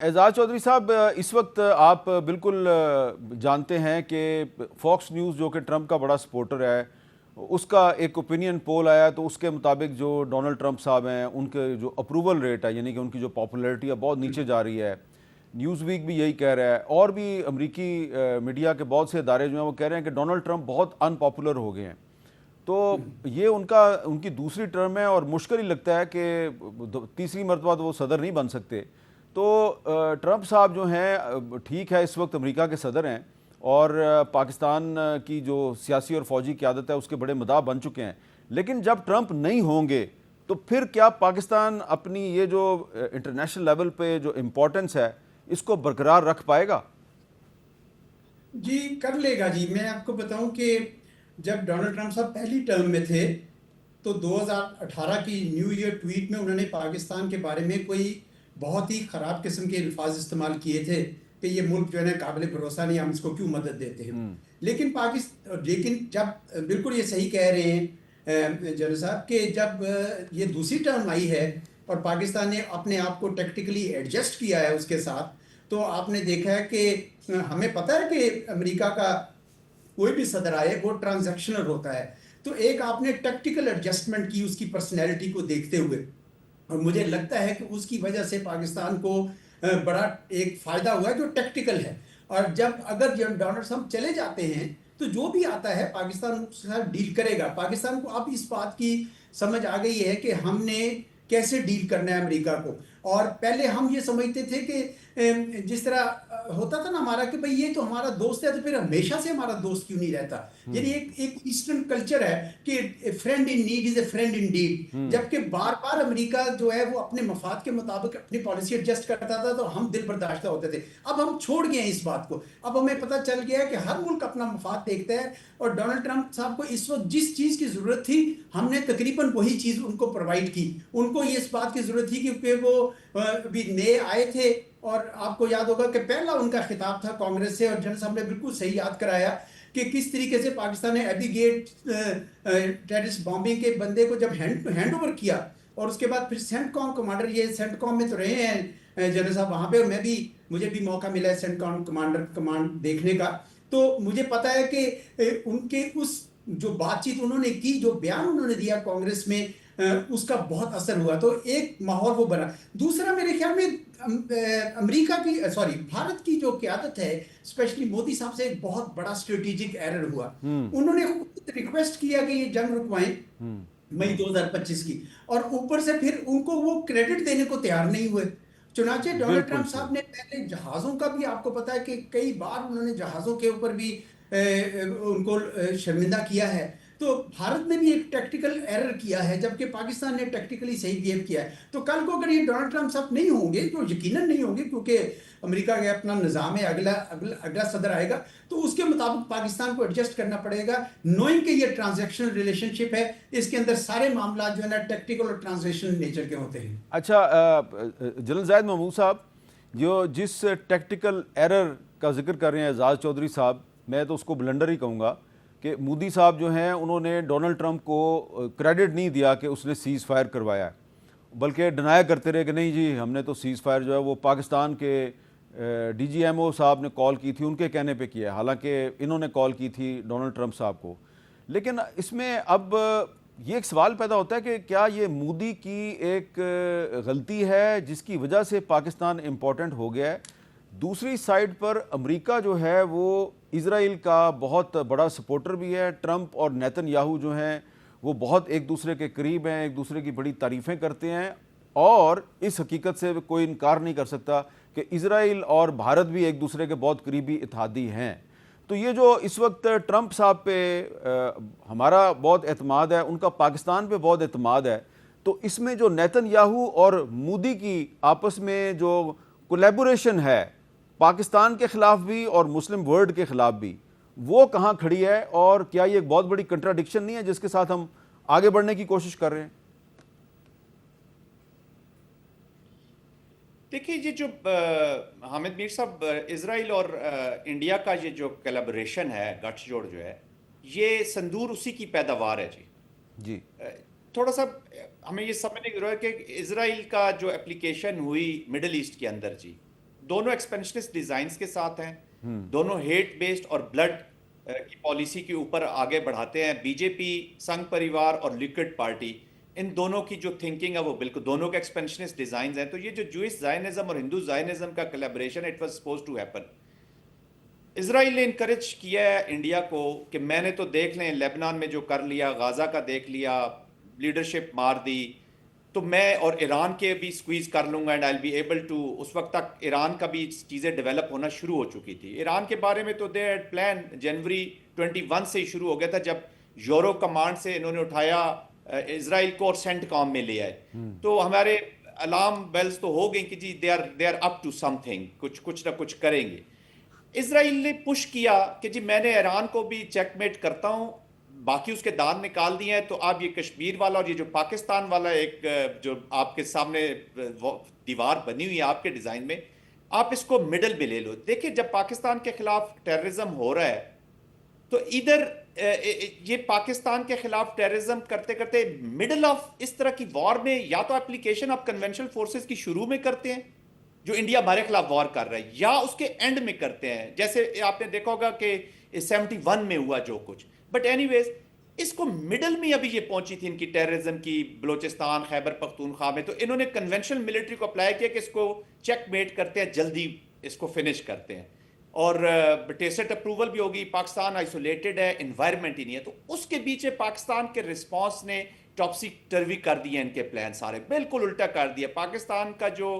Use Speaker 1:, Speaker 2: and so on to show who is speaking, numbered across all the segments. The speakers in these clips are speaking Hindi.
Speaker 1: एजाज चौधरी साहब, इस वक्त आप बिल्कुल जानते हैं कि फॉक्स न्यूज़ जो कि ट्रंप का बड़ा सपोर्टर है, उसका एक ओपिनियन पोल आया तो उसके मुताबिक जो डोनाल्ड ट्रंप साहब हैं उनके जो अप्रूवल रेट है, यानी कि उनकी जो पॉपुलैरिटी है बहुत नीचे जा रही है। न्यूज़ वीक भी यही कह रहा है और भी अमरीकी मीडिया के बहुत से इदारे जो हैं वो कह रहे हैं कि डोनाल्ड ट्रंप बहुत अनपॉपुलर हो गए हैं। तो ये उनकी दूसरी टर्म है और मुश्किल ही लगता है कि तीसरी मरतबा तो वो सदर नहीं बन सकते। तो ट्रंप साहब जो हैं ठीक है, इस वक्त अमेरिका के सदर हैं और पाकिस्तान की जो सियासी और फौजी क़यादत है उसके बड़े मदाह बन चुके हैं। लेकिन जब ट्रंप नहीं होंगे तो फिर क्या पाकिस्तान अपनी ये जो इंटरनेशनल लेवल पे जो इम्पोर्टेंस है इसको बरकरार रख पाएगा?
Speaker 2: जी कर लेगा जी। मैं आपको बताऊं कि जब डोनाल्ड ट्रंप साहब पहली टर्म में थे तो 2018 की न्यू ईयर ट्वीट में उन्होंने पाकिस्तान के बारे में कोई बहुत ही खराब किस्म के अल्फाज इस्तेमाल किए थे कि ये मुल्क जो है ना काबिल भरोसा नहीं, हम इसको क्यों मदद देते हैं। लेकिन जब बिल्कुल ये सही कह रहे हैं जनरल साहब कि जब ये दूसरी टर्म आई है और पाकिस्तान ने अपने आप को टेक्टिकली एडजस्ट किया है उसके साथ, तो आपने देखा है कि हमें पता है कि अमेरिका का कोई भी सदर आए वो ट्रांजैक्शनल होता है। तो एक आपने टैक्टिकल एडजस्टमेंट की उसकी पर्सनैलिटी को देखते हुए, और मुझे लगता है कि उसकी वजह से पाकिस्तान को बड़ा एक फायदा हुआ है जो टैक्टिकल है। और अगर डोनाल्ड ट्रंप चले जाते हैं तो जो भी आता है पाकिस्तान उसके साथ डील करेगा। पाकिस्तान को अब इस बात की समझ आ गई है कि हमने कैसे डील करना है अमेरिका को। और पहले हम ये समझते थे कि जिस तरह होता था ना हमारा कि भाई ये तो हमारा दोस्त है तो फिर हमेशा से हमारा दोस्त क्यों नहीं रहता। यानी एक एक ईस्टर्न कल्चर है कि friend in need is a friend in deed. जबकि बार बार अमेरिका जो है वो अपने मफाद के मुताबिक अपनी पॉलिसी एडजस्ट करता था तो हम दिल बर्दाश्त होते थे। अब हम छोड़ गए हैं इस बात को। अब हमें पता चल गया है कि हर मुल्क अपना मफाद देखता है और डोनाल्ड ट्रंप साहब को इस वक्त जिस चीज की जरूरत थी हमने तकरीबन वही चीज उनको प्रोवाइड की। उनको ये इस बात की जरूरत थी क्योंकि वो अभी नए आए थे और आपको याद होगा कि पहला उनका खिताब था कांग्रेस से और जनरल साहब ने बिल्कुल सही याद कराया कि किस तरीके से पाकिस्तान ने एबीगेट टेररिस्ट बॉम्बिंग के बंदे को जब हैंड ओवर किया और उसके बाद फिर सेंटकॉम कमांडर, ये सेंटकॉम में तो रहे हैं जनरल साहब वहां पे, मुझे भी मौका मिला है सेंटकॉम कमांड देखने का। तो मुझे पता है कि उनके उस जो बातचीत उन्होंने की, जो बयान उन्होंने दिया कांग्रेस में, उसका बहुत असर हुआ। तो एक माहौल वो बना। दूसरा मेरे ख्याल में अमेरिका की सॉरी भारत की जो क़यादत है स्पेशली मोदी साहब से एक बहुत बड़ा स्ट्रेटेजिक एरर हुआ। उन्होंने रिक्वेस्ट किया कि ये जंग रुकवाएं मई 2025 की, और ऊपर से फिर उनको वो क्रेडिट देने को तैयार नहीं हुए। चुनाचे डोनाल्ड
Speaker 1: बिल्कुल
Speaker 2: ट्रंप
Speaker 1: सही।
Speaker 2: साहब ने पहले जहाजों का भी, आपको पता है कि कई बार उन्होंने जहाजों के ऊपर भी उनको शर्मिंदा किया है। तो भारत ने भी एक टैक्टिकल एरर किया है जबकि पाकिस्तान ने टैक्टिकली सही बिहेव किया है। तो कल को अगर ये डोनाल्ड ट्रंप साहब नहीं होंगे, जो यकीनन नहीं होंगे क्योंकि अमेरिका का अपना निज़ाम है, अगला अगला अगला सदर आएगा तो उसके मुताबिक पाकिस्तान को एडजस्ट करना पड़ेगा, नोइंग कि ये ट्रांजैक्शनल रिलेशनशिप है, इसके अंदर सारे मामला जो है ना टेक्निकल और ट्रांसलेशनल नेचर के होते हैं।
Speaker 1: अच्छा, जनरल जायद महमूद साहब, जो जिस टेक्टिकल एरर का जिक्र कर रहे हैं एजाज चौधरी साहब, मैं तो उसको ब्लंडर ही कहूँगा कि मोदी साहब जो हैं उन्होंने डोनाल्ड ट्रंप को क्रेडिट नहीं दिया कि उसने सीज़ फायर करवाया है, बल्कि डिनाई करते रहे कि नहीं जी हमने तो सीज़ फायर जो है वो पाकिस्तान के डीजीएमओ साहब ने कॉल की थी, उनके कहने पे किया है, हालांकि इन्होंने कॉल की थी डोनाल्ड ट्रंप साहब को। लेकिन इसमें अब ये एक सवाल पैदा होता है कि क्या ये मोदी की एक गलती है जिसकी वजह से पाकिस्तान इम्पोर्टेंट हो गया है? दूसरी साइड पर अमेरिका जो है वो इज़राइल का बहुत बड़ा सपोर्टर भी है। ट्रंप और नेतन्याहू जो हैं वो बहुत एक दूसरे के करीब हैं, एक दूसरे की बड़ी तारीफ़ें करते हैं और इस हकीकत से कोई इनकार नहीं कर सकता कि इज़राइल और भारत भी एक दूसरे के बहुत करीबी इत्तेहादी हैं। तो ये जो इस वक्त ट्रंप साहब पे हमारा बहुत एतमाद है, उनका पाकिस्तान पे बहुत एतमाद है, तो इसमें जो नेतन्याहू और मोदी की आपस में जो कोलैबोरेशन है पाकिस्तान के ख़िलाफ़ भी और मुस्लिम वर्ल्ड के ख़िलाफ़ भी, वो कहाँ खड़ी है और क्या ये एक बहुत बड़ी कंट्राडिक्शन नहीं है जिसके साथ हम आगे बढ़ने की कोशिश कर रहे हैं?
Speaker 3: देखिए ये जो हामिद मीर साहब, इसराइल और इंडिया का ये जो कोलैबोरेशन है, गठजोड़ जो है, ये संदूर उसी की पैदावार है जी।
Speaker 1: जी।
Speaker 3: थोड़ा सा हमें ये समझने की जरूरत है कि इसराइल का जो एप्लीकेशन हुई मिडल ईस्ट के अंदर जी, दोनों एक्सपेंशनिस्ट डिजाइन्स के साथ हैं, दोनों हेट बेस्ड और ब्लड की पॉलिसी के ऊपर आगे बढ़ाते हैं। बीजेपी, संघ परिवार और लिक्विड पार्टी, इन दोनों की जो थिंकिंग है वो बिल्कुल दोनों के एक्सपेंशनिस्ट डिजाइन्स हैं। तो ये जो जूइश जायनिज्म और हिंदू जायनिज्म का collaboration, it was suppose to happen. Israel ने इनकरेज किया है इंडिया को कि मैंने तो देख लें लेबनान में जो कर लिया, गाजा का देख लिया, लीडरशिप मार दी, तो मैं और ईरान के भी स्क्वीज कर लूंगा and I will be able to. उस वक्त तक ईरान का भी चीज़ें डेवलप होना शुरू हो चुकी थी। ईरान के बारे में तो दे हैड प्लान जनवरी 21 से ही शुरू हो गया था, जब यूरो कमांड से इन्होंने उठाया इजराइल को और सेंटकॉम में ले आए। तो हमारे अलार्म बेल्स तो हो गई कि जी they are up to something, कुछ ना कुछ करेंगे। इजराइल ने पुश किया कि जी मैंने ईरान को भी चेकमेट करता हूं, बाकी उसके दांत निकाल दिए हैं, तो अब ये कश्मीर वाला और ये जो पाकिस्तान वाला एक जो आपके सामने दीवार बनी हुई है आपके डिजाइन में, आप इसको मिडल में ले लो। देखिए जब पाकिस्तान के खिलाफ टेररिज्म हो रहा है तो इधर ये पाकिस्तान के खिलाफ टेररिज्म करते करते मिडल ऑफ इस तरह की वॉर में या तो एप्लीकेशन ऑफ कन्वेंशनल फोर्सेस की शुरू में करते हैं जो इंडिया हमारे खिलाफ वॉर कर रहा है, या उसके एंड में करते हैं, जैसे आपने देखा होगा कि 71 में हुआ जो कुछ। बट एनीवेज इसको मिडल में अभी ये पहुंची थी इनकी टेररिज्म की, बलोचिस्तान, खैबर पख्तूनख्वा में। तो इन्होंने कन्वेंशनल मिलिट्री को अप्लाई किया कि इसको चेकमेट करते हैं, जल्दी इसको फिनिश करते हैं, और टेसिट अप्रूवल भी होगी। पाकिस्तान आइसोलेटेड है, इन्वायरमेंट ही नहीं है, तो उसके बीच पाकिस्तान के रिस्पॉन्स ने टॉपसी टर्वी कर दिए इनके प्लान सारे, बिल्कुल उल्टा कर दिया। पाकिस्तान का जो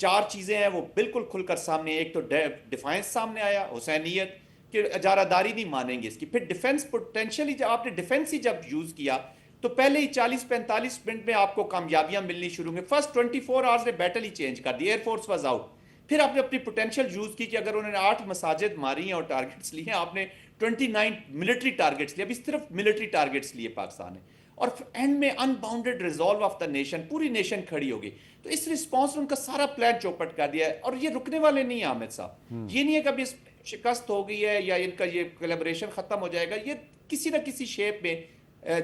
Speaker 3: 4 चीजें हैं वो बिल्कुल खुलकर सामने। एक तो डिफेंस सामने आया, हुसैनियत कि इजारादारी नहीं मानेंगे इसकी। फिर डिफेंस पोटेंशियली जब आपने डिफेंस ही जब यूज किया तो पहले ही 40-45 मिनट में आपको कामयाबियां मिलनी शुरू हुई। फर्स्ट 24 आवर्स ने बैटल ही चेंज कर दी, एयरफोर्स वाज आउट। फिर आपने अपनी पोटेंशियल यूज की कि अगर उन्होंने 8 मसाजिद मारी हैं और टारगेट्स लिए, आपने 29 मिलिट्री टारगेट्स लिए, अभी सिर्फ मिलिट्री टारगेट्स लिए पाकिस्तान ने, और एंड में unbounded resolve of the nation, पूरी नेशन खड़ी होगी। तो इस रिस्पॉन्स ने उनका सारा प्लान चौपट कर दिया है, और ये रुकने वाले नहीं है आमिर साहब। ये नहीं है कि अभी शिकस्त हो गई है या इनका ये कोलैबोरेशन खत्म हो जाएगा। ये किसी ना किसी शेप में,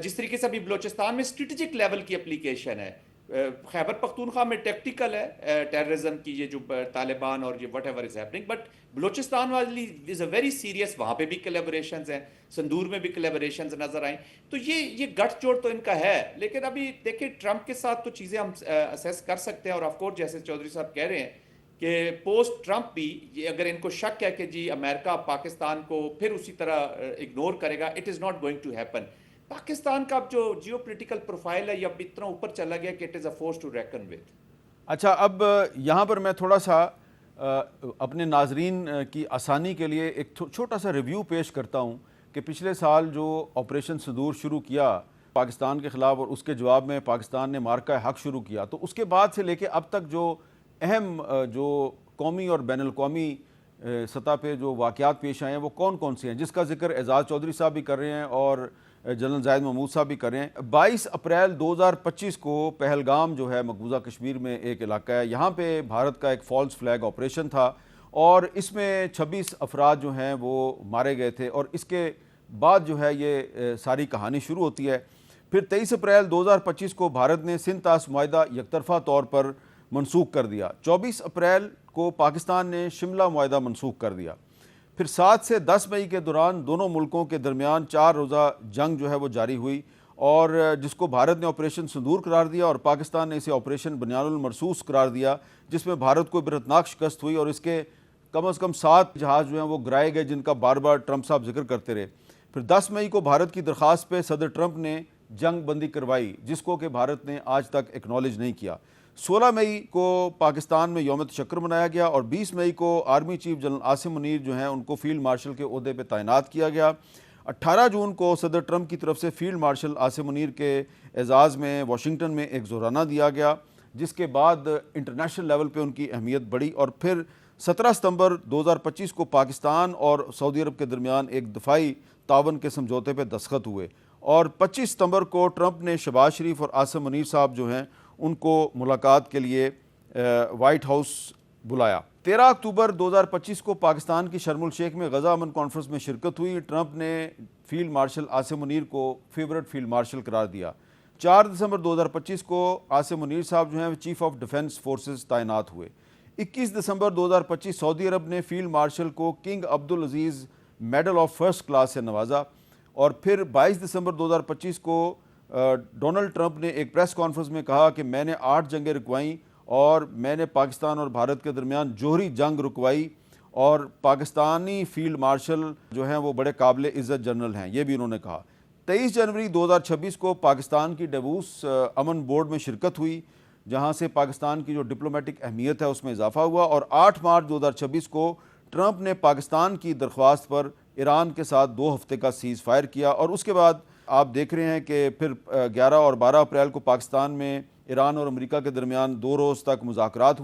Speaker 3: जिस तरीके से अभी बलोचिस्तान में स्ट्रेटेजिक लेवल की एप्लीकेशन है, खैबर पख्तूनख्वा में टैक्टिकल है टेररिज्म की, ये जो तालिबान और ये what ever is happening, but Balochistan वाली इज अ वेरी सीरियस, वहाँ पे भी कोलैबोरेशंस हैं, संदूर में भी कोलैबोरेशंस नजर आए। तो ये गठजोड़ तो इनका है, लेकिन अभी देखिए ट्रंप के साथ तो चीज़ें हम असेस कर सकते हैं। और ऑफकोर्स जैसे चौधरी साहब कह रहे हैं कि पोस्ट ट्रंप भी ये अगर इनको शक है कि जी अमेरिका पाकिस्तान को फिर उसी तरह इग्नोर करेगा, it is not going to happen. Pakistan का जो जियोपॉलिटिकल प्रोफाइल है ये अब इतना ऊपर चला गया कि it is a force to reckon with.
Speaker 1: अच्छा, अब यहाँ पर मैं थोड़ा सा अपने नाजरीन की आसानी के लिए एक छोटा सा रिव्यू पेश करता हूँ कि पिछले साल जो ऑपरेशन सिंदूर शुरू किया पाकिस्तान के ख़िलाफ़ और उसके जवाब में पाकिस्तान ने मार्का हक शुरू किया, तो उसके बाद से लेके अब तक जो अहम जो कौमी और बैनुल-अक़वामी सतह पे जो वाक़यात पेश आए हैं वो कौन कौन से हैं, जिसका जिक्र एजाज़ चौधरी साहब भी कर रहे हैं और जनरल जाहिद महमूद साहब भी कर रहे हैं। 22 अप्रैल 2025 को पहलगाम जो है मकबूजा कश्मीर में एक इलाका है, यहाँ पे भारत का एक फॉल्स फ्लैग ऑपरेशन था और इसमें 26 अफराद जो हैं वो मारे गए थे। और इसके बाद जो है ये सारी कहानी शुरू होती है। फिर 23 अप्रैल 2025 को भारत ने सिंध तास मुआहिदा यकतरफा तौर पर मनसूख कर दिया। 24 अप्रैल को पाकिस्तान ने शिमला मुआहिदा मनसूख कर दिया। फिर 7 से 10 मई के दौरान दोनों मुल्कों के दरमियान 4 रोज़ा जंग जो है वो जारी हुई और जिसको भारत ने ऑपरेशन सिंदूर करार दिया और पाकिस्तान ने इसे ऑपरेशन बनियानुल मरसूस करार दिया, जिसमें भारत को इबरतनाक शिकस्त हुई और इसके कम से कम 7 जहाज़ जो हैं वो गिराए गए, जिनका बार बार ट्रंप साहब जिक्र करते रहे। फिर 10 मई को भारत की दरख्वास्त पर सदर ट्रंप ने जंग बंदी करवाई, जिसको कि भारत ने आज तक एक्नॉलेज नहीं किया। 16 मई को पाकिस्तान में यौम तशक्कुर मनाया गया और 20 मई को army chief general Asim Munir जो हैं उनको फील्ड मार्शल के ओहदे पर तैनात किया गया। 18 जून को सदर ट्रंप की तरफ से फील्ड मार्शल आसिम मुनीर के एजाज़ में वाशिंगटन में एक ज़ोराना दिया गया, जिसके बाद इंटरनेशनल लेवल पे उनकी अहमियत बढ़ी। और फिर 17 सितंबर 2025 को पाकिस्तान और सऊदी अरब के दरमियान एक दफ़ाई तावन के समझौते पर दस्तखत हुए और 25 सितंबर को ट्रंप ने शहबाज शरीफ और आसिम मुनीर साहब जो हैं उनको मुलाकात के लिए वाइट हाउस बुलाया। 13 अक्टूबर 2025 को पाकिस्तान की शर्मुल शेख में गज़ा अमन कॉन्फ्रेंस में शिरकत हुई। ट्रंप ने फील्ड मार्शल आसिम मुनीर को फेवरेट फील्ड मार्शल करार दिया। 4 दिसंबर 2025 को आसिम मुनीर साहब जो हैं चीफ ऑफ डिफेंस फोर्सेस तैनात हुए। 21 दिसंबर 2025 सऊदी अरब ने फील्ड मार्शल को king Abdul Aziz medal of first class से नवाजा। और फिर 22 दिसंबर 2025 को डोनाल्ड ट्रंप ने एक प्रेस कॉन्फ्रेंस में कहा कि मैंने 8 जंगें रुकवाईं और मैंने पाकिस्तान और भारत के दरमियान जोहरी जंग रुकवाई, और पाकिस्तानी फील्ड मार्शल जो हैं वो बड़े काबिल इज़्ज़त जनरल हैं, ये भी उन्होंने कहा। 23 जनवरी 2026 को पाकिस्तान की डेवूस अमन बोर्ड में शिरकत हुई, जहां से पाकिस्तान की जो डिप्लोमेटिक अहमियत है उसमें इजाफा हुआ। और 8 मार्च 2026 को ट्रंप ने पाकिस्तान की दरख्वास्त पर ईरान के साथ 2 हफ्ते का सीज़ फायर किया। और उसके बाद आप देख रहे हैं कि फिर 11 और 12 अप्रैल को पाकिस्तान में ईरान और अमेरिका के दरमियान 2 रोज़ तक मुज़ाकरात